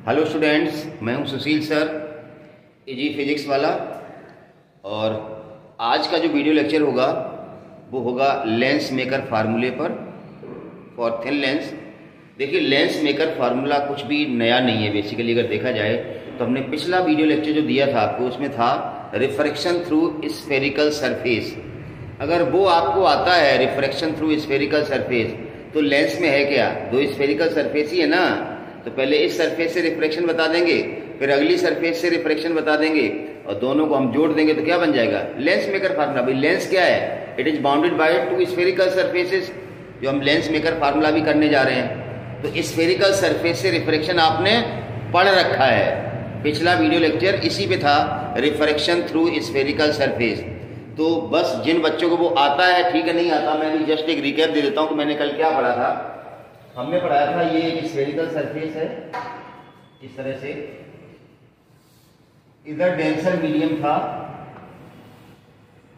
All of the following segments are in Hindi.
हेलो स्टूडेंट्स, मैं हूं सुशील सर, इजी फिजिक्स वाला। और आज का जो वीडियो लेक्चर होगा वो होगा लेंस मेकर फार्मूले पर फॉर थिन लेंस। देखिए, लेंस मेकर फार्मूला कुछ भी नया नहीं है बेसिकली। अगर देखा जाए तो हमने पिछला वीडियो लेक्चर जो दिया था आपको, उसमें था रिफ्रैक्शन थ्रू स्फेरिकल सरफेस। अगर वो आपको आता है रिफ्रैक्शन थ्रू स्फेरिकल सरफेस, तो लेंस में है क्या? दो स्फेरिकल सरफेस ही है ना। तो पहले इस सरफेस से रिफ्रैक्शन बता देंगे, फिर अगली सरफेस से रिफ्रैक्शन बता देंगे, और दोनों को हम जोड़ देंगे तो क्या बन जाएगा? Lens maker formula. भाई लेंस क्या है? It is bounded by two spherical surfaces, जो हम लेंस मेकर फार्मूला भी करने जा रहे हैं। तो स्फेरिकल सरफेस से रिफ्रैक्शन आपने पढ़ रखा है, पिछला वीडियो लेक्चर इसी पे था, रिफ्रैक्शन थ्रू स्फेरिकल सरफेस। तो बस जिन बच्चों को वो आता है, ठीक है, नहीं आता, मैं भी जस्ट एक रिकैप दे देता हूं कि मैंने कल क्या पढ़ा था। हमने पढ़ाया था ये एक स्फेरिकल सरफेस है, इस तरह से। इधर डेंसर मीडियम था,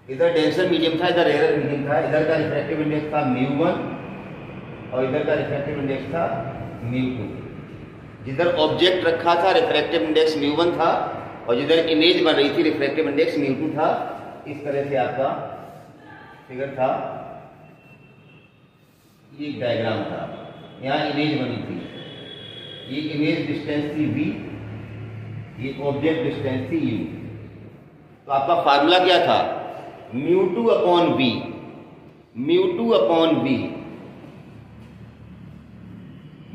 इधर डेंसर मीडियम था, इधर एरर मीडियम था। इधर का रिफ्रैक्टिव इंडेक्स था μ1 और इधर का रिफ्रैक्टिव इंडेक्स था μ2। जिधर ऑब्जेक्ट रखा था रिफ्रैक्टिव इंडेक्स μ1 था, और जिधर इमेज बन रही थी रिफ्रैक्टिव इंडेक्स μ2 था। इस तरह से आपका फिगर था, ये एक डायग्राम था, यहाँ इमेज बनी थी, ये इमेज डिस्टेंस थी v, ये ऑब्जेक्ट डिस्टेंस थी u। तो आपका फार्मूला क्या था? μ2 upon v, μ2 upon v,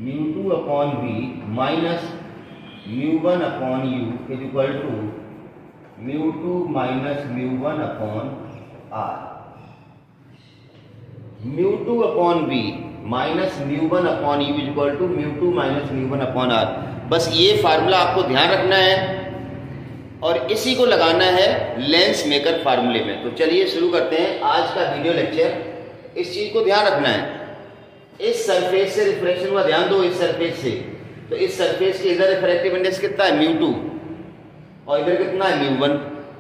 μ2 upon v minus μ1 upon u is equal to μ2 minus μ1 upon r। μ2 upon v minus μ1 upon u is equal to μ2 minus μ1 upon r। बस ये फार्मूला आपको ध्यान रखना है और इसी को लगाना है लेंस मेकर फार्मूले में। तो चलिए शुरू करते हैं आज का वीडियो लेक्चर। इस चीज को ध्यान रखना है। इस सरफेस से रिफ्रैक्शन हुआ, ध्यान दो, इस सरफेस से। तो इस सरफेस के इधर रिफ्रैक्टिव इंडेक्स कितना है? μ2, और इधर कितना है? μ1।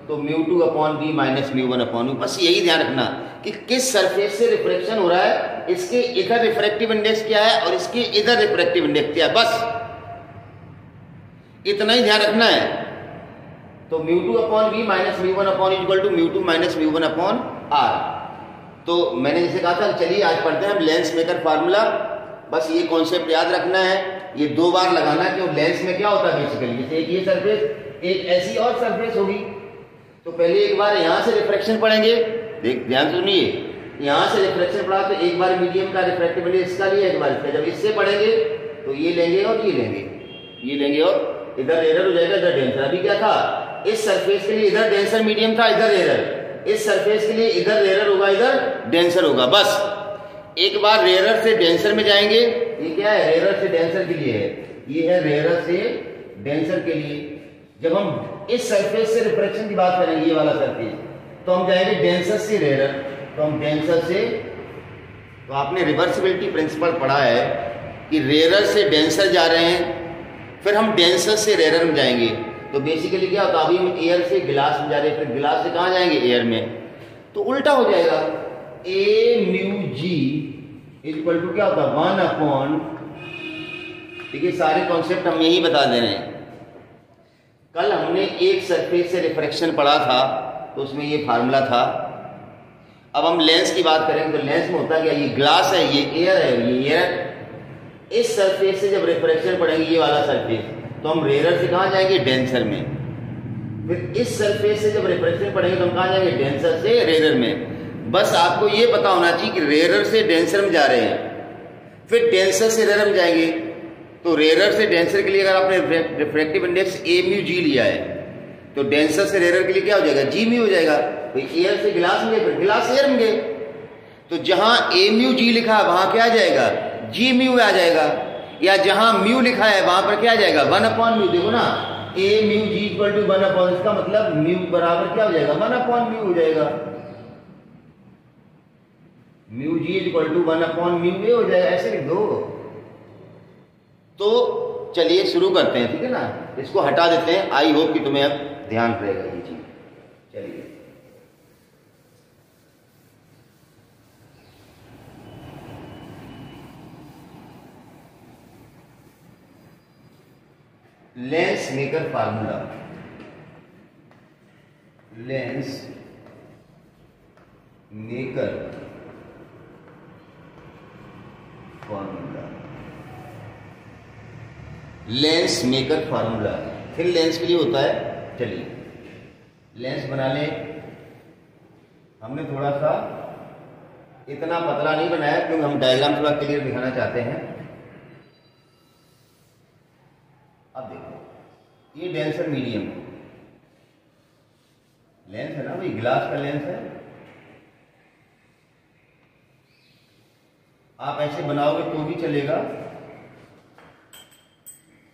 तो μ2 upon v minus μ1 upon u। बस यही ध्यान रखना कि किस सरफेस से रिफ्रैक्शन हो रहा है, इसके इधर रिफ्रैक्टिव इंडेक्स क्या है और इसके इधर रिफ्रैक्टिव इंडेक्स क्या है, बस इतना ही ध्यान रखना है। तो μ2 upon v minus μ1 upon equal to μ2 minus μ1 upon r। तो मैंने जैसे कहा था, चलिए आज पढ़ते हैं हम लेंस मेकर फार्मूला। बस ये कॉन्सेप्ट याद रखना है, ये दो बार लगाना है। क्यों? लेंस में क्या होता है बेसिकली, जैसे एक ये सरफेस, एक ऐसी और सरफेस होगी। तो पहले एक बार यहां से रिफ्रैक्शन पढ़ेंगे, देख ध्यान सुनिए, यहां से रिफ्रैक्शन पढ़ा तो एक बार मीडियम का रिफ्रैक्टिव इंडेक्स इसका लिया, एक बार इसका। जब इससे पढ़ेंगे तो ये लेंगे और ये लेंगे, ये लेंगे, और इधर एरर हो जाएगा, इधर डेंसर। अभी क्या था? इस सरफेस के लिए इधर डेंसर मीडियम था, इधर एरर। इस सरफेस के लिए इधर एरर होगा, इधर डेंसर होगा। बस एक बार रेयरर से डेंसर में जाएंगे। ये क्या है? रेयरर से डेंसर के लिए है, ये है रेयरर से डेंसर के लिए। जब हम इस सरफेस से रिफ्रैक्शन की बात करेंगे, ये वाला सरफेस, तो हम जाएंगे डेंसर से रेयरर। तो हम डेंसर से, तो आपने रिवर्सिबिलिटी प्रिंसिपल पढ़ा है कि रेयरर से डेंसर जा रहे हैं, फिर हम डेंसर से रेयरर में जाएंगे। तो बेसिकली क्या होता है? अभी हम एयर से गिलास में जा रहे हैं, फिर गिलास से कहां जाएंगे? एयर में। तो उल्टा हो जाएगा, a μg इक्वल टू क्या होता है? 1 अपॉन, देखिए सारे कॉन्सेप्ट हम यही बता दे रहे हैं। कल हमने एक सरफेस से रिफ्रैक्शन पढ़ा था, तो उसमें ये फार्मूला था। अब हम लेंस की बात करेंगे तो लेंस में होता क्या? ये ग्लास है, ये एयर है, ये एयर। इस सरफेस से जब रिफ्रैक्शन पढ़ेंगे, ये वाला सरफेस, तो हम रेयरर से कहां जाएंगे? डेंसर में। फिर इस सरफेस से जब रिफ्रैक्शन पढ़ेंगे तो हम कहां जाएंगे? डेंसर से रेयरर में। बस आपको ये पता होना चाहिए कि रेयरर से डेंसर में जा रहे हैं, फिर डेंसर से रेयरर में जाएंगे। तो रेयरर से डेंसर के लिए अगर आपने रिफ्रैक्टिव इंडेक्स a μg लिया है, तो डेंसर से रेयरर के लिए क्या हो जाएगा? g μ हो जाएगा। तो एयर से गिलास में गए, फिर गिलास से एयर में गए, तो जहां a μg लिखा है वहां क्या आ जाएगा? g μ आ जाएगा। या जहां म्यू लिखा है वहां पर क्या आ जाएगा? 1 अपॉन म्यू। देखो ना, a μg equal to 1 upon, इसका मतलब म्यू बराबर क्या हो जाएगा? 1 अपॉन म्यू हो जाएगा। Mu g equal to 1 upon mu a हो जाएगा, ऐसे लिख दो। तो चलिए शुरू करते हैं, ठीक है ना। इसको हटा देते हैं, आई होप कि तुम्हें अब ध्यान रहेगा ये चीज। चलिए, lens maker formula, lens maker formula, lens maker formula फिर लेंस के लिए होता है। चलिए लेंस बना लें। हमने थोड़ा सा इतना पतला नहीं बनाया क्योंकि हम डायग्राम थोड़ा क्लियर दिखाना चाहते हैं। अब देखो ये डेंसर मीडियम लेंस है ना भाई, ग्लास का लेंस है। आप ऐसे बनाओगे तो भी चलेगा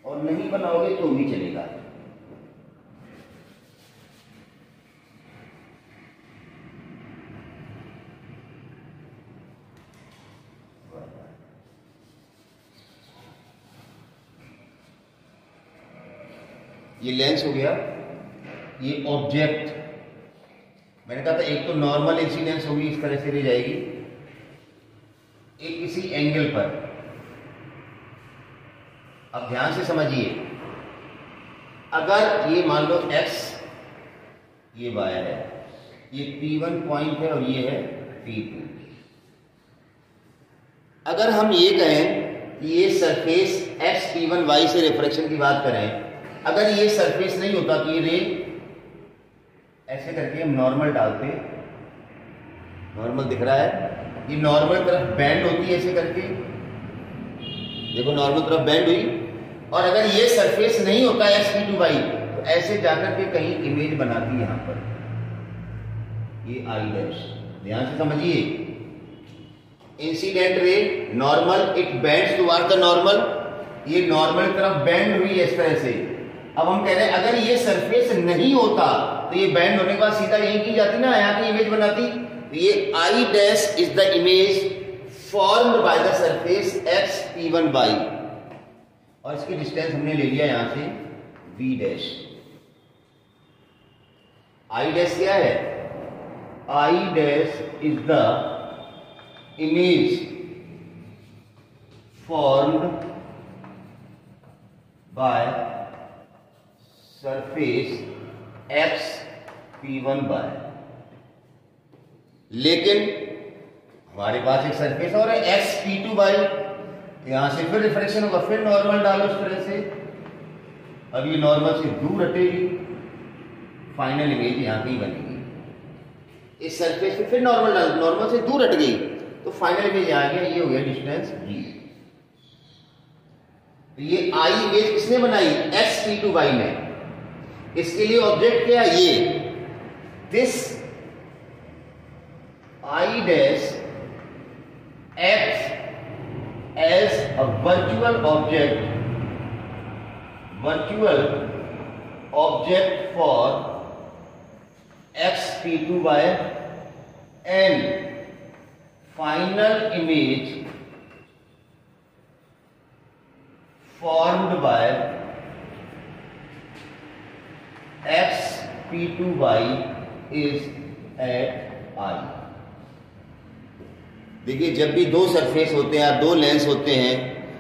और नहीं बनाओगे तो भी चलेगा। ये लेंस हो गया। ये ऑब्जेक्ट मैंने कहा था एक तो नॉर्मल इंसिडेंस होगी, इस तरह से ले जाएगी, एक किसी एंगल पर। अब ध्यान से समझिए, अगर ये मान लो x ये y है, ये P1 पॉइंट है और ये है P2। अगर हम ये कहें कि ये सरफेस x P1 y से रिफ्रैक्शन की बात करें, अगर ये सरफेस नहीं होता तो ये रे ऐसे करके हम नॉर्मल डालते, नॉर्मल दिख रहा है, ये नॉर्मल तरफ बैंड होती है ऐसे करके, देखो नॉर्मल तरफ बैंड हुई। और अगर ये सरफेस नहीं होता x P2 y तो ऐसे जाकर के कहीं इमेज बनाती है यहां पर, ये आई डैश। ध्यान से समझिए, incident ray normal, it bends toward the normal, ये नॉर्मल तरफ बैंड हुई इस तरह से। अब हम कह रहे हैं अगर ये सरफेस नहीं होता तो ये बैंड होने के बाद सीधा यही की जाती ना, यहाँ की इमेज बनाती। तो ये I dash is the image formed by the surface x P1 y, और इसकी डिस्टेंस हमने ले लिया यहां से v डैश। आई डैश क्या है? I dash is the image formed by surface x P1 y। लेकिन हमारे पास एक सरफेस और है x P2 y, यहां से फिर रिफ्लेक्शन होगा, फिर नॉर्मल डालो इस तरह से। अब ये नॉर्मल से दूर हटेगी, फाइनल इमेज यहां की बनेगी। इस सरफेस पे फिर नॉर्मल डालो, नॉर्मल से दूर हट गई तो फाइनल इमेज यहां आ गया, ये हो गया डिस्टेंस v। तो ये आई इमेज किसने बनाई? x P2 y में। इसके लिए ऑब्जेक्ट क्या है? ये this I dash act as a virtual object for x P2 y and final image formed by x P2 y is at I। देखिए जब भी दो सरफेस होते हैं या दो लेंस होते हैं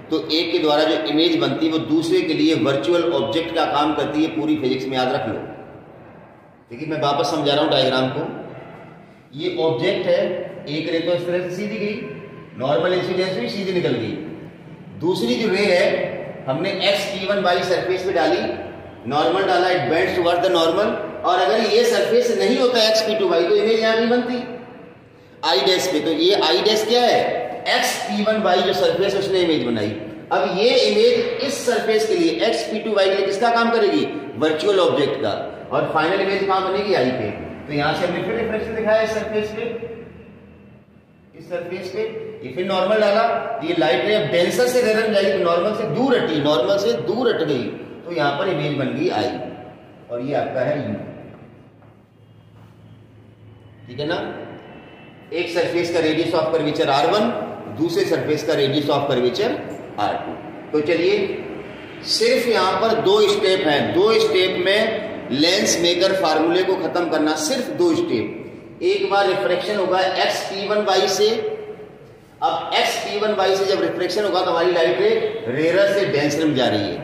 तो एक के द्वारा जो इमेज बनती है वो दूसरे के लिए वर्चुअल ऑब्जेक्ट का काम करती है, पूरी फिजिक्स में याद रख लो। देखिए मैं वापस समझा रहा हूं डायग्राम को। ये ऑब्जेक्ट है, एक रे तो इस तरह से सीधी गई, नॉर्मल इंसिडेंस भी सीधी निकल गई। दूसरी जो रे है हमने x P1 y सरफेस पे डाली, नॉर्मल डाला, it bends toward the normal. और अगर ये सरफेस नहीं होता x P2 y तो इमेज यहां नहीं बनती आई डैश पे। तो ये आई डैश क्या है? x P1 y जो सरफेस उसने इमेज बनाई। अब ये इमेज इस सरफेस के लिए x P2 y के लिए किसका काम करेगी? वर्चुअल ऑब्जेक्ट का। और फाइनल इमेज कहां बनेगी? आई पे। तो यहां से हमने फिर रिफ्लेक्शन दिखाया इस सरफेस पे, इस सरफेस पे, ये फिर नॉर्मल डाला, ये लाइट रे अब डेंसर से रेयर में जाएगी, नॉर्मल से दूर हटी, नॉर्मल से दूर हट गई, तो यहां पर इमेज बन गई आई, और ये आपका है यू। ठीक है ना? एक सरफेस का रेडियस ऑफ कर्वेचर r1, दूसरे सरफेस का रेडियस ऑफ कर्वेचर r2। तो चलिए सिर्फ यहां पर दो स्टेप हैं, दो स्टेप में लेंस मेकर फार्मूले को खत्म करना, सिर्फ दो स्टेप। एक बार रिफ्रैक्शन होगा x P1 y से। अब x P1 y से जब रिफ्लेक्शन होगा तो हमारी लाइट रे रेयर से डेंसर में जा रही है।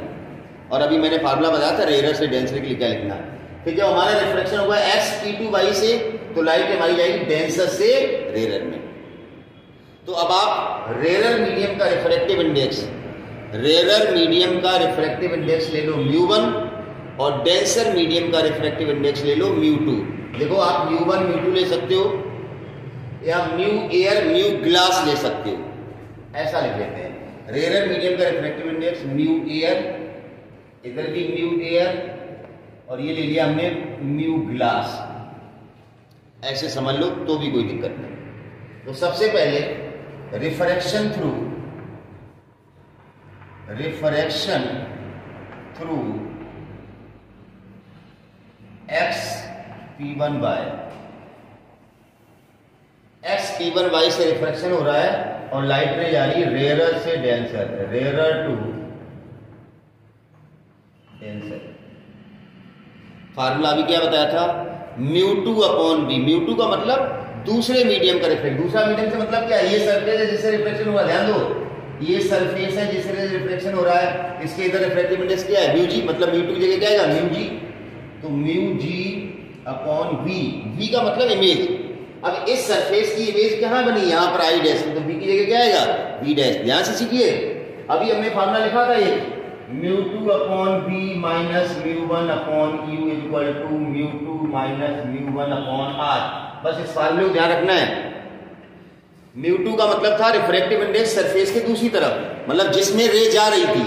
और अभी मैंने फार्मूला बताया था रेयर से डेंसर के लिए क्या लिखना। फिर जब हमारा रिफ्रैक्शन होगा x P2y से, तो लाइट हमारी जाएगी डेंसर से रेयर में। तो अब आप रेयर मीडियम का रिफ्रैक्टिव इंडेक्स, रेयर मीडियम का रिफ्रैक्टिव इंडेक्स ले लो μ1 और डेंसर मीडियम का रिफ्रैक्टिव इंडेक्स ले लो μ2। देखो आप μ1 μ2 ले सकते हो या म्यू एयर म्यू ग्लास ले सकते हो, ऐसा लिख लेते हैं। रेयर मीडियम का रिफ्रैक्टिव इंडेक्स म्यू एयर, इधर भी म्यू एयर और ये ले लिया हमने म्यू ग्लास, ऐसे समझ लो तो भी कोई दिक्कत नहीं। तो सबसे पहले रिफ्रैक्शन थ्रू x P1y से रिफ्रैक्शन हो रहा है और लाइट रे जा रही है रेयर से denser, rare to denser. Formula अभी क्या बताया था, μ2 अपॉन b। μ2 का मतलब दूसरे मीडियम का रिफ्लेक्शन। दूसरा मीडियम से मतलब क्या है, ये सरफेस है जिससे रिफ्लेक्शन हुआ, ध्यान दो, ये सरफेस है जिससे रिफ्लेक्शन हो रहा है, इसके इधर रिफ्रैक्टिव इंडेक्स क्या है μg, मतलब μ2 की जगह क्या आएगा μg, तो μg अपॉन v। v का मतलब इमेज। अब इस सरफेस की इमेज कहां बनी, यहां पर आई डैश, तो v की जगह क्या आएगा v डैश। ध्यान से सीखिए, अभी हमने फार्मूला लिखा था ये μ2 upon b minus μ1 upon u equal to μ2 minus μ1 upon r। बस इस फार्मूले को ध्यान रखना है। μ2 का मतलब था रिफ्रैक्टिव इंडेक्स सरफेस के दूसरी तरफ, मतलब जिसमें रे जा रही थी,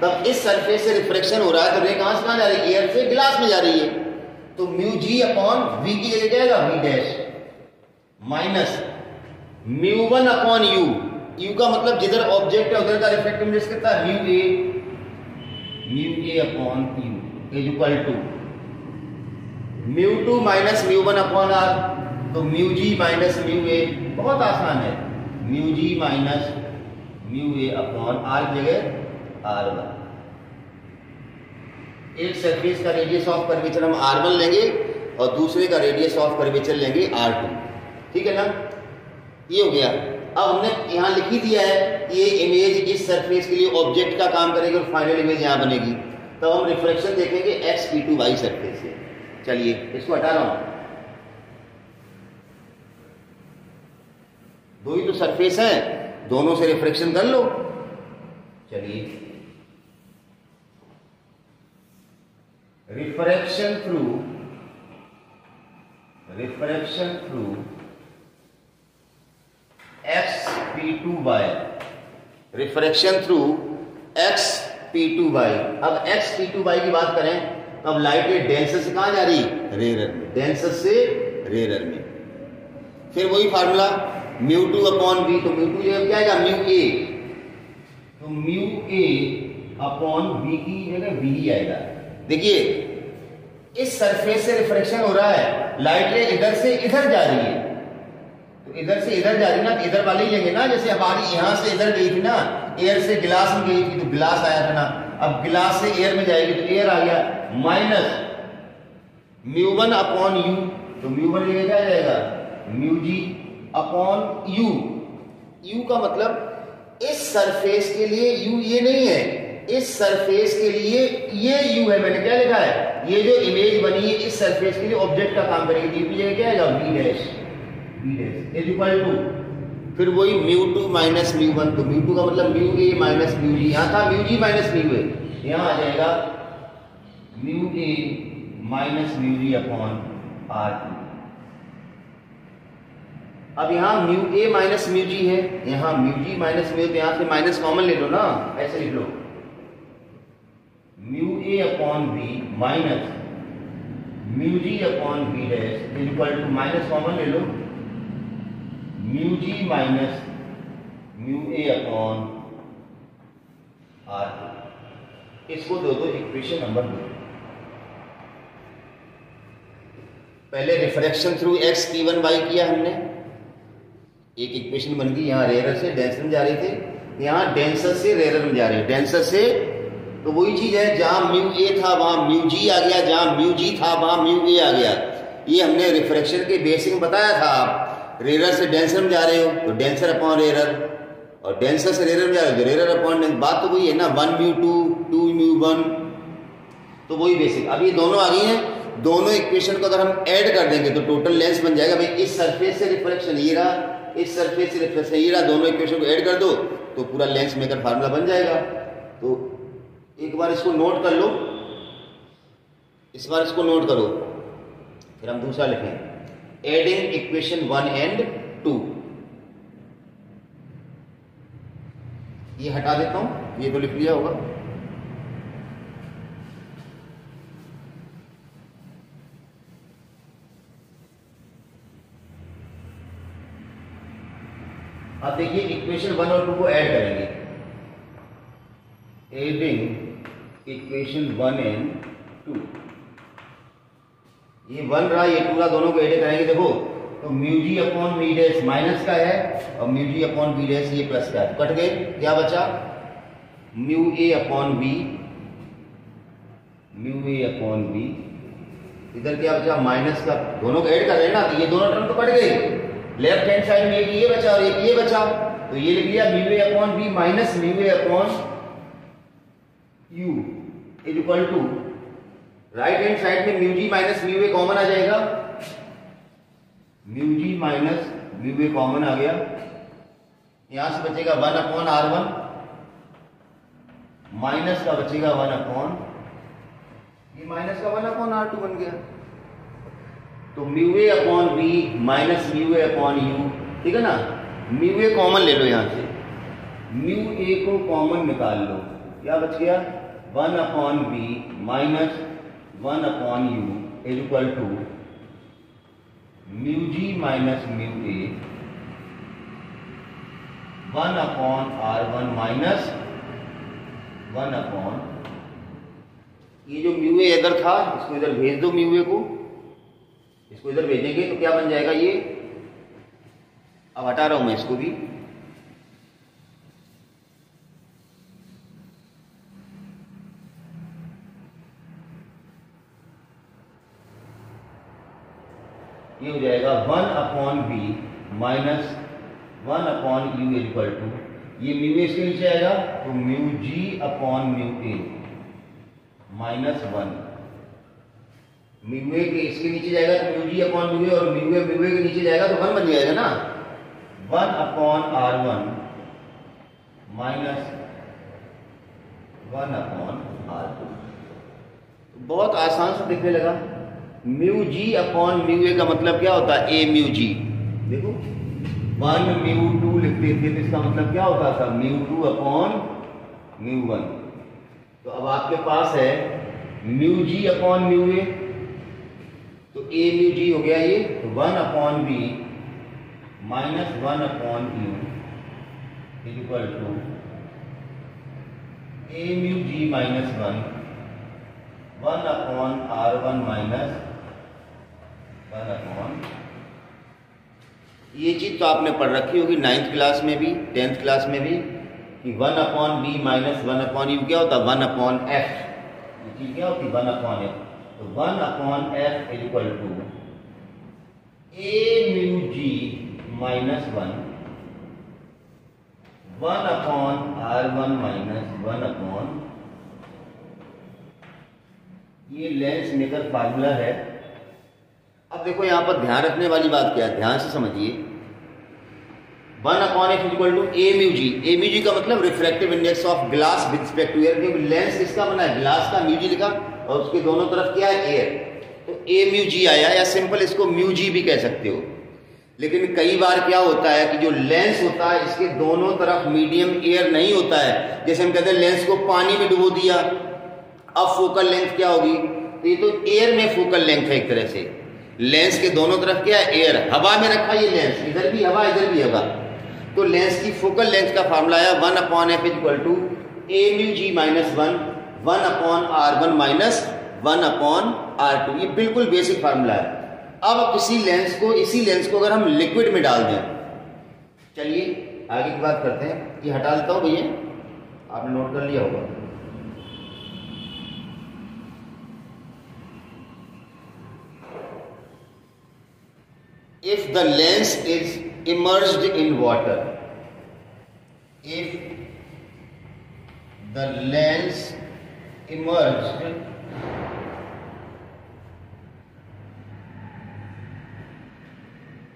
तब इस सरफेस से रिफ्रैक्शन हो रहा है तो रे कहां से कहां जा रही है, एयर से गिलास में जा रही है, तो μg अपॉन v की जगह क्या आएगा v dash minus μ1 upon u। u का मतलब जिधर ऑब्जेक्ट है उधर का रिफ्रैक्टिव इंडेक्स कितना है μ a upon u is equal to μ2 minus μ1 upon r, तो μg माइनस μa, बहुत आसान है, μg minus μa upon r की जगह r1। एक सरफेस का रेडियस ऑफ कर्वेचर हम r1 लेंगे और दूसरे का रेडियस ऑफ कर्वेचर लेंगे r2, ठीक है ना। ये हो गया। अब हमने यहां लिख ही दिया है ये इमेज इस सरफेस के लिए ऑब्जेक्ट का काम करेगी और फाइनल इमेज यहां बनेगी। तब हम रिफ्लेक्शन देखेंगे x P2y सरफेस से। चलिए इसको हटा रहा हूं, दो ही तो सरफेस है, दोनों से रिफ्लेक्शन कर लो। चलिए refraction through x P2y, refraction through x P2y। अब x P2y की बात करें तो अब लाइट डेंसर से कहां जा रही, रेयर में, डेंसर से रेयर में। फिर वही फार्मूला μ2 अपॉन b, तो μ2 जगह क्या आएगा μa, तो μa अपॉन b की जगह b ही आएगा। देखिए इस सरफेस से रिफ्रैक्शन हो रहा है, लाइट रे इधर से इधर जा रही है, तो इधर से इधर जा रही ना, तो इधर वाले ही लेंगे ना, जैसे हमारी यहां से इधर गई थी ना, एयर से गिलास में गई थी तो गिलास आया था ना, अब गिलास से एयर में जाएगी तो एयर आ गया, माइनस μ1 अपॉन u, तो μ1 जगह क्या जाएगा μg अपॉन u। u का मतलब इस सरफेस के लिए u ये नहीं है, इस सरफेस के लिए ये u है। मैंने क्या लिखा है, ये जो इमेज बनी है इस सरफेस के लिए ऑब्जेक्ट का काम करेगी, u की जगह क्या आएगा v dash is equal to, फिर वही μ2 माइनस μ1, तो μ2 का मतलब μa माइनस μg, यहां था μg माइनस μa, यहां आ जाएगा μa minus μg upon r2। अब यहां μa माइनस μg है, यहां μg माइनस μa, तो यहां से माइनस कॉमन ले लो ना, ऐसे लिख लो μa upon b minus μg upon b dash is equal to, minus common ले लो μg minus μa upon r2। इसको दो इक्वेशन नंबर 2। पहले रिफ्रैक्शन थ्रू x P1y किया हमने, एक इक्वेशन बन गई, यहाँ रेयर से डेंसर में जा रहे थे, यहाँ डेंसर से रेयर में जा रहे हैं, डेंसर से, तो वही चीज है, जहां μa था वहां μg आ गया, जहां μg था वहां μa आ गया। ये हमने रिफ्रैक्शन के बेसिक में बताया था। आप रेयर से डेंसर में जा रहे हो तो डेंसर अपॉन रेयर, और डेंसर से रेयर में जा रहे हो तो रेयर अपॉन, बात तो वही है ना, 1 μ2 2 μ1 तो वही बेसिक। अब ये दोनों आ गई हैं, दोनों इक्वेशन को अगर हम ऐड कर देंगे तो टोटल लेंस बन जाएगा। भाई इस सरफेस से रिफ्लेक्शन ये रहा, इस सरफेस से रिफ्लेक्शन ये रहा, दोनों इक्वेशन को ऐड कर दो तो पूरा लेंस मेकर फार्मूला बन जाएगा। तो एक बार इसको नोट कर लो, इस बार इसको नोट करो, फिर हम दूसरा लिखें। एडिंग इक्वेशन 1 एंड 2, ये हटा देता हूं, ये तो लिख लिया होगा। अब देखिए इक्वेशन 1 और 2 को ऐड करेंगे। एडिंग इक्वेशन 1 एंड 2, ये 1 रहा, ये 2 रहा, दोनों को ऐड करेंगे। देखो तो mu g upon v dash minus का है और mu g upon v dash ये प्लस का है, कट गए। क्या बचा? Mu a upon b, mu a upon b, इधर क्या बचा? माइनस का, दोनों को ऐड कर रहे हैं ना, तो ये दोनों टर्म तो कट गए। लेफ्ट हैंड साइड में एक ये बचा और एक ये बचा, तो ये लिख लिया mu a upon b minus mu a upon u is equal to, right hand side में mu g minus mu a common आ जाएगा, mu g minus mu a common आ गया, यहां से बचेगा 1 अपॉन R1 माइनस का बचेगा 1 अपॉन, ये माइनस का 1 अपॉन R2 बन गया। तो mu a upon b minus mu a upon u, ठीक है ना। म्यू ए कॉमन ले लो, यहां से म्यू ए को कॉमन निकाल लो, क्या बच गया? 1 upon b minus 1 upon u is equal to mu g minus mu a 1 upon R1 minus 1 upon, ये जो म्यू ए इधर था इसको इधर भेज दो, म्यू ए को इसको इधर भेजेंगे तो क्या बन जाएगा ये, अब हटा रहा हूं मैं इसको भी, ये हो जाएगा 1 upon b minus 1 upon u is equal to, ये म्यू ए इसके नीचे आएगा तो mu g upon mu a minus 1, mu a के इसके नीचे जाएगा तो mu g upon mu a, और म्यू ए के नीचे जाएगा तो 1 बन जाएगा ना, 1 upon R1 minus 1 upon R2। बहुत आसान से दिखने लगा। म्यू जी अपॉन म्यू ए का मतलब क्या होता है? ए म्यू जी। देखो 1 म्यू 2 लिखते थे तो इसका मतलब क्या होता था? Mu 2 upon mu 1। तो अब आपके पास है mu g upon mu a, तो ए म्यू जी हो गया ये, तो 1 upon b minus 1 upon u is equal to a mu g minus 1 upon R1 minus 1 upon, ये चीज तो आपने पढ़ रखी होगी 9th क्लास में भी 10th क्लास में भी, कि 1 upon b minus 1 upon u क्या होता है? 1 अपॉन एफ, ये चीज क्या होती है? 1 अपॉन एफ। तो 1 upon f is equal to a mu g minus 1 upon R1 minus 1 upon, ये लेंस मेकर फार्मूला है। अब देखो यहां पर ध्यान रखने वाली बात क्या है, ध्यान से समझिए। 1 upon f equal to a mu g, a mu g का मतलब refractive index of glass with respect to air, क्योंकि लेंस किसका बना है? ग्लास का। म्यू जी लिखा और उसके दोनों तरफ क्या है? एयर, तो ए म्यू जी आया, या सिंपल इसको म्यू जी भी कह सकते हो। लेकिन कई बार क्या होता है कि जो लेंस होता है इसके दोनों तरफ मीडियम एयर नहीं होता है, जैसे हम कहते हैं लेंस को पानी में डुबो दिया, अब फोकल लेंथ क्या होगी? तो ये तो एयर में फोकल लेंथ है एक तरह से। लेंस के दोनों तरफ क्या है? एयर, हवा में रखा ये लेंस, इधर भी हवा इधर भी हवा, तो लेंस की फोकल लेंथ का फार्मूला है 1 upon f equal to a mu g minus 1 upon R1 minus 1 upon R2। ये बिल्कुल बेसिक फार्मूला है। अब इसी लेंस को अगर हम लिक्विड में डाल दें, चलिए आगे की बात करते हैं। ये हटा देता हूं भैया, आपने नोट कर लिया होगा। If the lens is immersed in water, if the lens immersed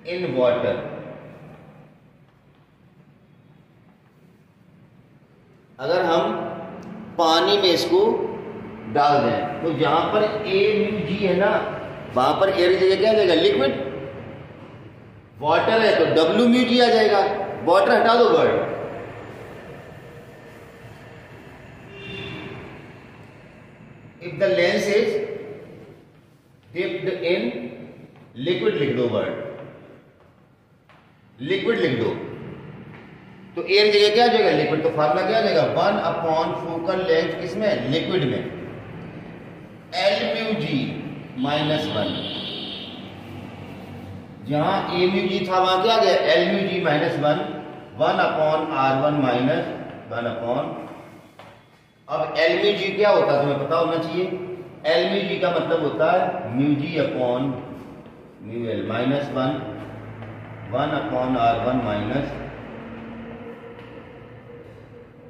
in water, अगर हम पानी में इसको डाल दें तो जहां पर ए म्यू जी है ना, वहां पर एयर की जगह क्या आ जाएगा, लिक्विड। वाटर है तो डब्ल्यू म्यू जी आ जाएगा। वाटर हटा दो word, if the lens is dipped in liquid लिख दो, वर्ड लिक्विड लिख दो, तो एयर जगह क्या आ जाएगा, लिक्विड। तो फार्मूला क्या आ जाएगा, 1 अपॉन फोकल लेंथ किसमें, लिक्विड में, एल म्यू जी माइनस 1। जहां ए म्यू जी था वहां क्या आ गया, l mu g minus 1, 1 upon R1 minus 1 upon, अब एल म्यू जी क्या होता है तुम्हें पता होना चाहिए। एल म्यू जी का मतलब होता है mu g upon mu l minus 1 upon R1 minus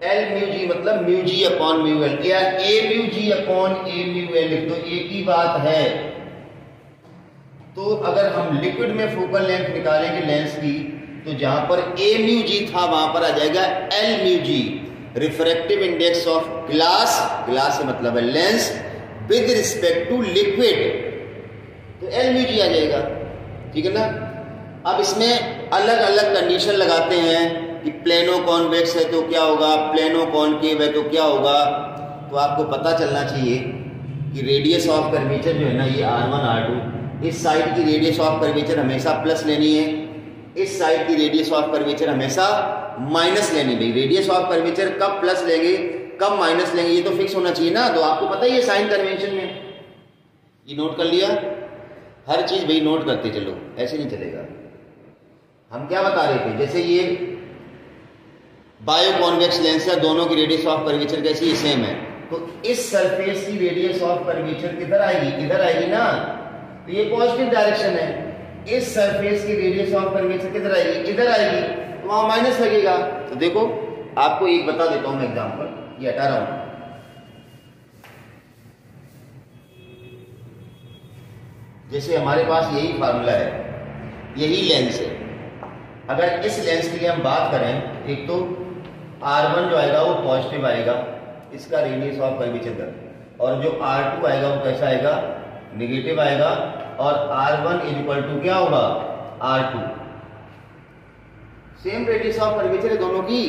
l mu g, मतलब mu g upon mu l, या a mu g upon a mu l लिख दो, एक ही बात है। तो अगर हम लिक्विड में फोकल लेंथ निकालेंगे लेंस की, तो जहां पर ए म्यू जी था वहां पर आ जाएगा l mu g, refractive index of glass, glass से मतलब है lens, with respect to liquid, तो एल म्यू जी आ जाएगा, ठीक है ना। अब इसमें अलग अलग कंडीशन लगाते हैं कि प्लेनो कॉन्वेक्स है तो क्या होगा, प्लेनो कॉनकेव है तो क्या होगा। तो आपको पता चलना चाहिए कि रेडियस ऑफ कर्वेचर जो है ना, ये R1 R2, इस साइड की रेडियस ऑफ कर्वेचर हमेशा प्लस लेनी है, इस साइड की रेडियस ऑफ कर्वेचर हमेशा माइनस लेनी। भाई रेडियस ऑफ कर्वेचर कब प्लस लेंगे कब माइनस लेंगे ये तो फिक्स होना चाहिए ना। तो आपको पता ही है साइन कन्वेंशन में, ये नोट कर लिया, हर चीज भाई नोट करते चलो, ऐसे नहीं चलेगा। हम क्या बता रहे थे, जैसे ये बायो कॉन्वेक्स लेंस है, दोनों की रेडियस ऑफ कर्वेचर कैसी है, सेम है, तो इस सरफेस की रेडियस ऑफ कर्वेचर किधर आएगी, इधर आएगी ना, तो ये पॉजिटिव डायरेक्शन है। इस सरफेस की रेडियस ऑफ कर्वेचर किधर आएगी, इधर आएगी, तो वहां माइनस लगेगा। तो देखो आपको एक बता देता हूं मैं एग्जांपल, ये हटा रहा हूं, जैसे हमारे पास यही फार्मूला है, यही लेंस है, अगर इस लेंस के लिए हम बात करें, एक तो R1 जो आएगा वो पॉजिटिव आएगा, इसका रेडियस ऑफ कर्वेचर, और जो R2 आएगा वो कैसा आएगा, नेगेटिव आएगा, और R1 इज इक्वल टू क्या होगा, R2, same radius of curvature है दोनों की।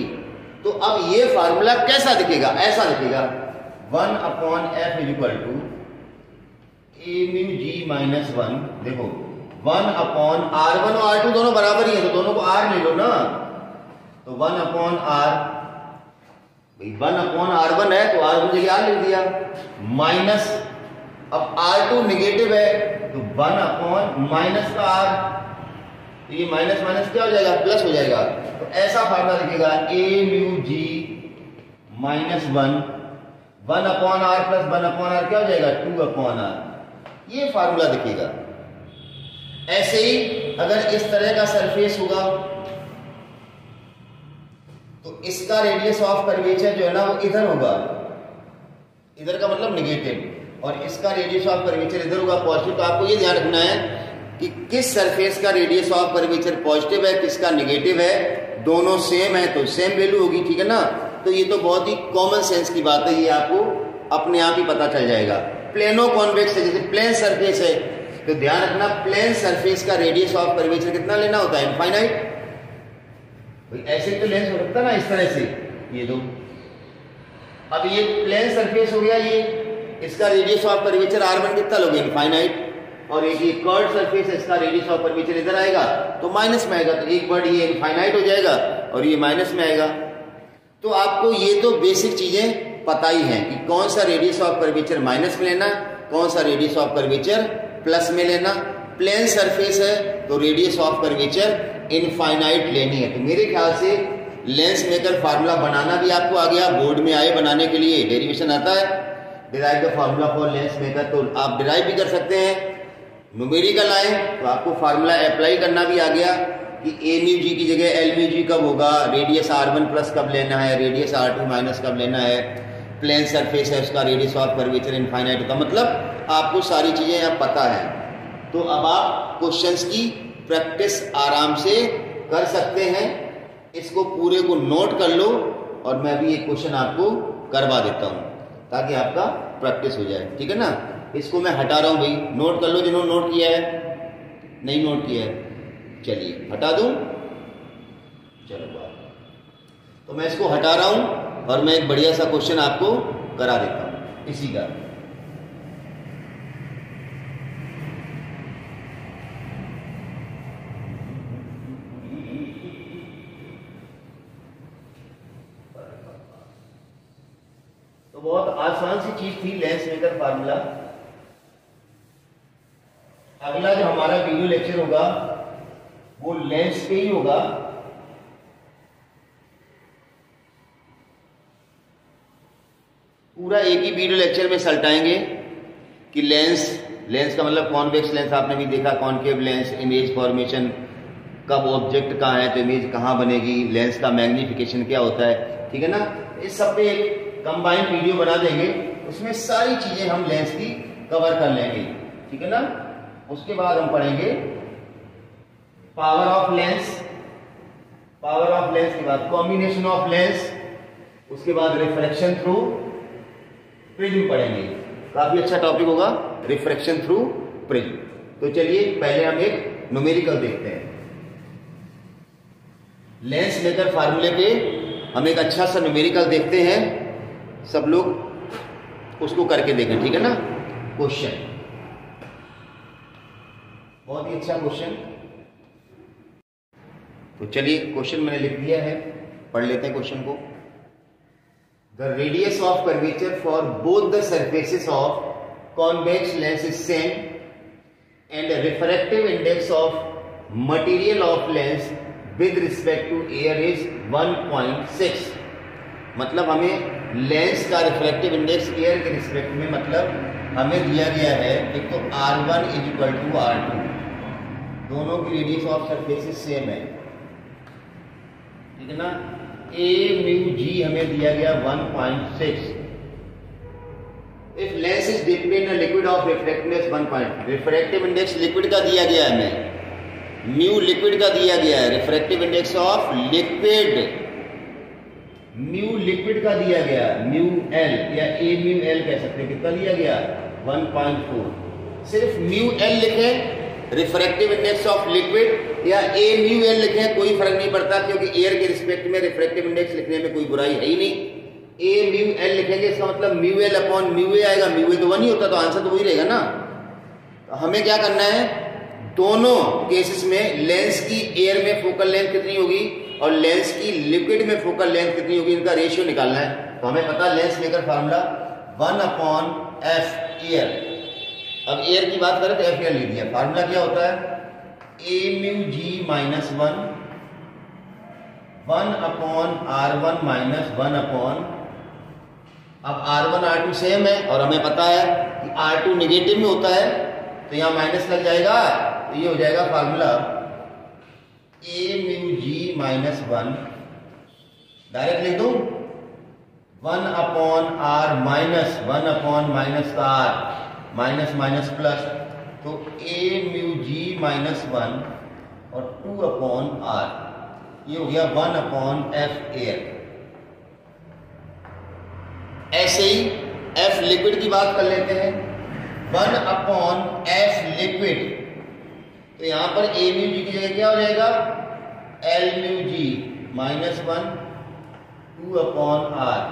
तो अब ये फार्मूला कैसा दिखेगा, ऐसा दिखेगा, 1 upon f is equal to a mu g minus 1, देखो 1 अपॉन R1 और R2 दोनों बराबर ही है, तो दोनों को R ले लो ना, तो 1 अपॉन R, 1 अपॉन R1 है तो R1 जगह R लिख दिया, माइनस, अब R2 निगेटिव है तो 1 अपॉन माइनस का R, तो ये माइनस माइनस क्या हो जाएगा, प्लस हो जाएगा। तो ऐसा फार्मूला लिखेगा, a mu g minus 1 upon R plus 1 upon R क्या हो जाएगा, 2 अपॉन R, ये फार्मूला दिखेगा। ऐसे ही अगर इस तरह का सरफेस होगा तो इसका रेडियस ऑफ कर्वेचर जो है ना वो इधर होगा, इधर का मतलब निगेटिव, और इसका रेडियस ऑफ कर्वेचर इधर होगा पॉजिटिव। तो आपको ये ध्यान रखना है कि किस सरफेस का रेडियस ऑफ कर्वेचर पॉजिटिव है, किसका नेगेटिव है, दोनों सेम है तो सेम वैल्यू होगी, ठीक है ना। तो ये तो बहुत ही कॉमन सेंस की बात है, ये आपको अपने आप ही पता चल जाएगा। प्लेनो कॉन्वेक्स है, जैसे प्लेन सरफेस है, तो ध्यान रखना प्लेन सरफेस का रेडियस ऑफ कर्वेचर कितना लेना होता है, इनफाइनाइट। ऐसे तो लेंस हो सकता है ना इस तरह से, ये दो, अब ये प्लेन सरफेस हो गया, ये इसका रेडियस ऑफ कर्वेचर R1 कितना लोगे, इनफाइनाइट, और एक ये कर्व सरफेस है, इसका रेडियस ऑफ कर्वेचर इधर आएगा तो माइनस में आएगा, तो एक वर्ड ये इनफाइनाइट हो जाएगा और ये माइनस में आएगा। तो आपको ये तो बेसिक चीजें पता ही हैं कि कौन सा रेडियस ऑफ कर्वेचर माइनस में लेना, कौन सा रेडियस ऑफ कर्वेचर प्लस में लेना। प्लेन सरफेस है तो रेडियस ऑफ कर्वेचर इनफाइनाइट लेनी है। तो मेरे ख्याल से लेंस मेकर फार्मूला बनाना भी आपको आ गया, बोर्ड में आए बनाने के लिए डेरिवेशन आता है, derive the formula for Lenz maker, तो आप डिराइव भी कर सकते हैं। न्यूमेरिकल आए तो आपको फार्मूला अप्लाई करना भी आ गया कि ए म्यू जी की जगह एल म्यू जी कब होगा, रेडियस R1 प्लस कब लेना है, रेडियस R2 माइनस कब लेना है, प्लेन सरफेस है उसका रेडियस ऑफ कर्वेचर इनफाइनाइट होता, मतलब आपको सारी चीजें अब पता है। तो अब आप क्वेश्चंस की प्रैक्टिस आराम से कर सकते हैं। इसको पूरे को नोट कर लो और मैं भी एक क्वेश्चन आपको करवा देता हूं ताकि आपका प्रैक्टिस हो जाए, ठीक है ना। इसको मैं हटा रहा हूं भाई, नोट कर लो जिन्होंने नोट किया है, नहीं नोट किया है चलिए हटा दूं, चलो बात। तो मैं इसको हटा रहा हूं और मैं एक बढ़िया सा क्वेश्चन आपको करा देता हूं इसी का। तो बहुत आसान सी चीज थी लेंस मेकर फार्मूला। अगला जो हमारा वीडियो लेक्चर होगा वो लेंस पे ही होगा। पूरा एक ही वीडियो लेक्चर में सल्टाएंगे कि लेंस का मतलब कॉन्वेक्स लेंस आपने भी देखा, कॉन्केव लेंस, इमेज फॉर्मेशन, कब ऑब्जेक्ट कहाँ है तो इमेज कहाँ बनेगी, लेंस का मैग्निफिकेशन क्या होता है, ठीक है ना। इस सब पे एक कंबाइंड वीडियो बना देंगे, उसमें सारी चीजें हम लेंस की कवर कर लेंगे, ठीक है ना। उसके बाद हम पढ़ेंगे power of lens, power of lens के बाद कॉम्बिनेशन ऑफ लेंस, उसके बाद रिफ्रैक्शन थ्रू प्रिज्म पढ़ेंगे। काफी अच्छा टॉपिक होगा रिफ्रैक्शन थ्रू प्रिज्म। तो चलिए पहले हम एक न्यूमेरिकल देखते हैं। लेंस मेकर फार्मूले पे हम एक अच्छा सा न्यूमेरिकल देखते हैं, सब लोग उसको करके देखें, ठीक है ना। क्वेश्चन बहुत ही अच्छा क्वेश्चन। तो चलिए क्वेश्चन मैंने लिख दिया है, पढ़ लेते हैं क्वेश्चन को। The radius of curvature for both the surfaces of convex lens is same and refractive index of material of lens with respect to air is 1.6। मतलब हमें लेंस का रिफ्रैक्टिव इंडेक्स एयर के रिस्पेक्ट में मतलब हमें दिया गया है, एक तो R1 is equal to R2, दोनों की रेडियस ऑफ सरफेसेस सेम है, ठीक है ना। A म्यू G हमें दिया गया 1.6। If lens is dipped in a liquid of refractiveness 1. Refractive index liquid का दिया गया है हमें, म्यू लिक्विड का दिया गया है, refractive index of liquid, mu liquid का दिया गया म्यू एल या ए म्यू एल कह सकते हैं, कितना दिया गया 1.4। सिर्फ म्यू एल लिखे रिफ्रैक्टिव इंडेक्स ऑफ लिक्विड या ए म्यू एल लिखे कोई फर्क नहीं पड़ता, क्योंकि एयर के रिस्पेक्ट में रिफ्रैक्टिव इंडेक्स लिखने में कोई बुराई है ही नहीं। ए म्यू एल लिखेंगे इसका मतलब म्यू एल अपॉन म्यू ए आएगा, म्यू ए तो 1 ही होता, तो आंसर तो वही रहेगा ना। तो हमें क्या करना है, दोनों केसेस में लेंस की एयर में फोकल लेंथ कितनी होगी और लेंस की लिक्विड में फोकल लेंथ कितनी होगी, इनका रेशियो निकालना है। तो हमें पता lens maker formula 1/f air. अब एयर की बात करें तो एफ एयर लिख दिया। फार्मूला क्या होता है, ए mu g minus 1/R1 minus 1/। अब R1 R2 सेम है और हमें पता है कि R2 निगेटिव में होता है, तो यहां माइनस लग जाएगा, तो ये हो जाएगा फार्मूला ए म्यू जी माइनस 1, डायरेक्ट लिख दूं 1/R माइनस 1/ माइनस का R, माइनस माइनस प्लस, तो ए म्यू जी माइनस 1 और 2/R, ये हो गया 1/f एयर। ऐसे ही एफ लिक्विड की बात कर लेते हैं, 1/f लिक्विड, तो यहां पर ए म्यू जी की जगह क्या हो जाएगा l mu g minus 1 2/R।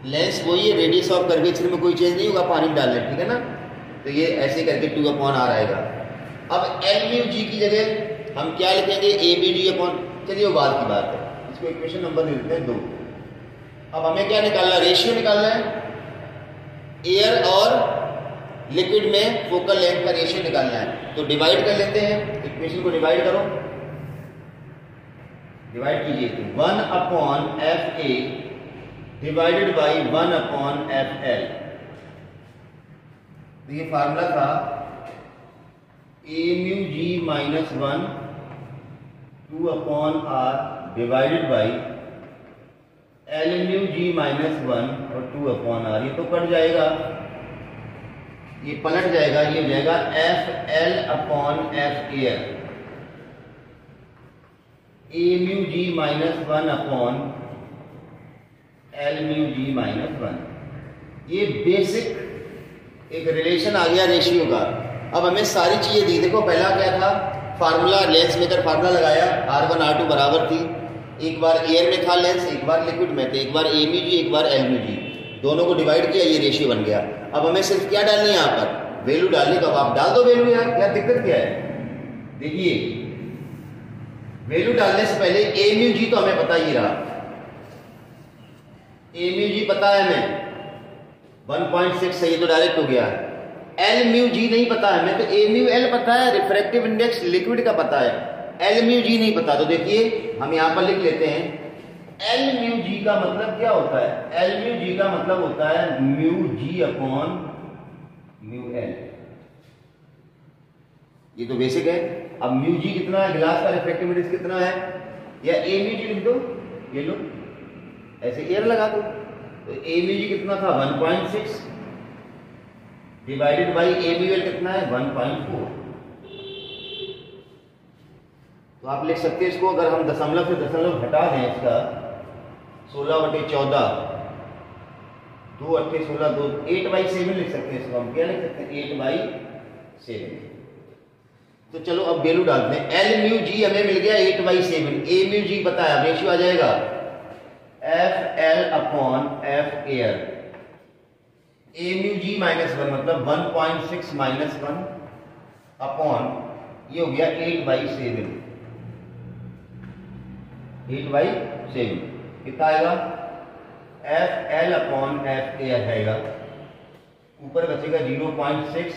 Lens वही है, रेडियस ऑफ कर्वेचर में कोई चेंज नहीं होगा, पानी डालने, ठीक है ना। तो ये ऐसे करके 2/R आएगा। अब एल म्यू जी की जगह हम क्या लिखेंगे, ए बी डी अपॉन, चलिए वो बाद की बात है, इसको इक्वेशन नंबर दे देते हैं 2। अब हमें क्या निकालना है, रेशियो निकालना है, एयर और लिक्विड में फोकल लेंथ का रेशियो निकालना है। तो डिवाइड कर लेते हैं, इक्वेशन को डिवाइड करो, डिवाइड कीजिए, 1/FA डिवाइडेड बाई 1/FL। तो ये फार्मूला था a mu g minus 1 2/R divided by l mu g minus 1 और 2/R। ये तो कट जाएगा, ये पलट जाएगा, ये हो जाएगा f l upon f air, a mu g minus 1 upon l mu g minus 1। ये बेसिक एक रिलेशन आ गया रेशियो का। अब हमें सारी चीजें दी, देखो पहला क्या था, फार्मूला लेंस मेकर फार्मूला लगाया, R1 R2 बराबर थी, एक बार एयर में था लेंस, एक बार लिक्विड में थे, एक बार ए म्यू जी एक बार एल म्यू जी, दोनों को डिवाइड किया, ये रेशियो बन गया। अब हमें सिर्फ क्या डालनी है यहाँ पर, वैल्यू डालनी। कब आप डाल दो वैल्यू यार, क्या दिक्कत क्या है। देखिए वैल्यू डालने से पहले ए म्यू जी तो हमें पता ही रहा, ए म्यू जी पता है हमें 1.6 से, ये तो डायरेक्ट हो गया। एल म्यू जी नहीं पता है हमें, तो ए म्यू एल पता है, रिफ्रैक्टिव इंडेक्स लिक्विड का पता है, एल म्यू जी नहीं पता। तो देखिए हम यहां पर लिख लेते हैं, एल म्यू जी का मतलब क्या होता है, एल म्यू जी का मतलब होता है mu g upon mu L. ये तो बेसिक है। अब म्यू जी कितना है, गिलास का रिफ्रैक्टिव इंडेक्स कितना है, या ए म्यू जी लिख दो, ये लो ऐसे एयर लगा दो, तो ए म्यू जी कितना था 1.6 divided by A mu L कितना है 1.4। तो आप लिख सकते हैं इसको, अगर हम दशमलव से दशमलव हटा दें इसका 16/14, 2 8 16 2 8/7 लिख सकते हैं इसको। हम क्या लिख सकते हैं 8/7। तो चलो अब वैल्यू डालते हैं, एल म्यू जी हमें मिल गया 8/7, ए म्यू जी पता है, रेशियो आ जाएगा f l upon f air, a mu g minus 1 मतलब 1.6 माइनस 1 अपॉन ये हो गया 8/7, 8/7 कितना आएगा, F l upon f air आएगा, ऊपर बचेगा 0.6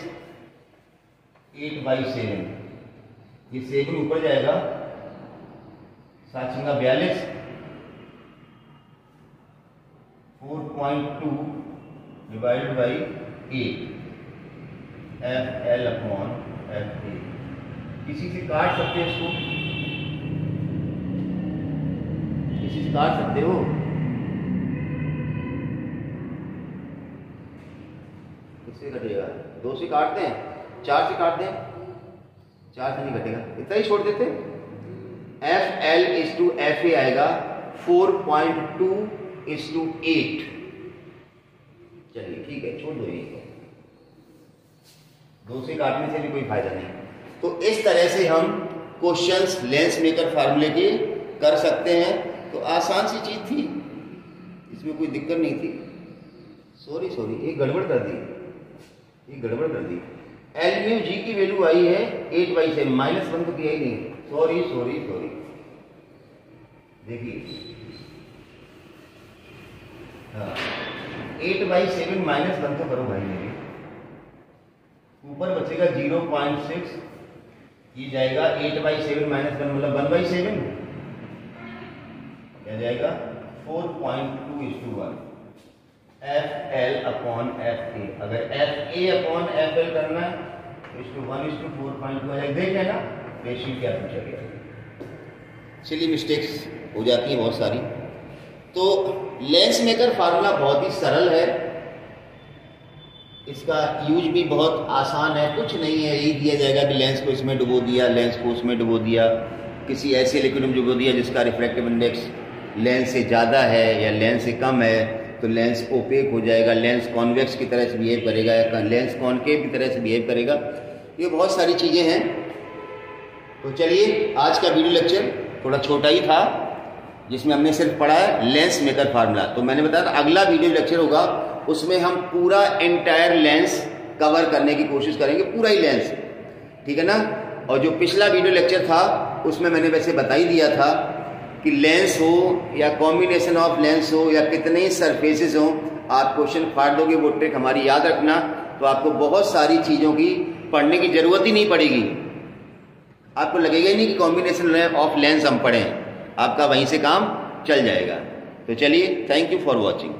8/7, ये 7 ऊपर जाएगा, 7 छंगा 42, 4.2 divided by 8, F l upon f ए। किसी से काट सकते हैं इसको, किसी से काट सकते हो, किससे कटेगा, 2 से काटते हैं, 4 से काट दें, 4 से नहीं कटेगा, इतना ही छोड़ देते। F L is two F A आएगा 4.2:8। चलिए ठीक है, छोड़ दो, ये 2 से काटने से भी कोई फायदा नहीं। तो इस तरह से हम क्वेश्चंस लेंस मेकर फार्मूले के कर सकते हैं। तो आसान सी चीज थी, इसमें कोई दिक्कत नहीं थी। सॉरी ये गड़बड़ कर दी, ये गड़बड़ कर दी। एल म्यू जी की वैल्यू आई है 8/7, -1 तो किया ही नहीं, सॉरी। देखिए हाँ 8/7 -1 तो करो भाई मेरे, ऊपर बचेगा 0.6, ये जाएगा 8/7 -1 मतलब 1/7, क्या जाएगा 4.2:1 f l upon f a. अगर f a upon f l करना है तो 1:4.2 देख लेना, रेशियो क्या पूछा गया। चलिए मिस्टेक्स हो जाती हैं बहुत सारी। तो लेंस मेकर फार्मूला बहुत ही सरल है, इसका यूज भी बहुत आसान है, कुछ नहीं है, यही दिया जाएगा कि लेंस को इसमें डुबो दिया, लेंस को उसमें डुबो दिया, किसी ऐसे लिक्विड में डुबो दिया जिसका रिफ्रैक्टिव इंडेक्स लेंस से ज़्यादा है या लेंस से कम है, तो लेंस ओपेक हो जाएगा, लेंस कॉन्वेक्स की तरह से बिहेव करेगा या लेंस कॉनकेव की तरह से बिहेव करेगा। ये बहुत सारी चीज़ें हैं। तो चलिए आज का वीडियो लेक्चर थोड़ा छोटा ही था, जिसमें हमने सिर्फ पढ़ा है लेंस मेकर फार्मूला। तो मैंने बताया था अगला वीडियो लेक्चर होगा, उसमें हम पूरा एंटायर लेंस कवर करने की कोशिश करेंगे, पूरा ही लेंस, ठीक है ना। और जो पिछला वीडियो लेक्चर था उसमें मैंने वैसे बता ही दिया था कि लेंस हो या कॉम्बिनेशन ऑफ लेंस हो या कितने सरफेसेस हो, आप क्वेश्चन फाड़ दोगे, वो ट्रिक हमारी याद रखना, तो आपको बहुत सारी चीज़ों की पढ़ने की जरूरत ही नहीं पड़ेगी। आपको लगेगा ही नहीं कि कॉम्बिनेशन ऑफ लेंस हम पढ़ें, आपका वहीं से काम चल जाएगा। तो चलिए, थैंक यू फॉर वॉचिंग।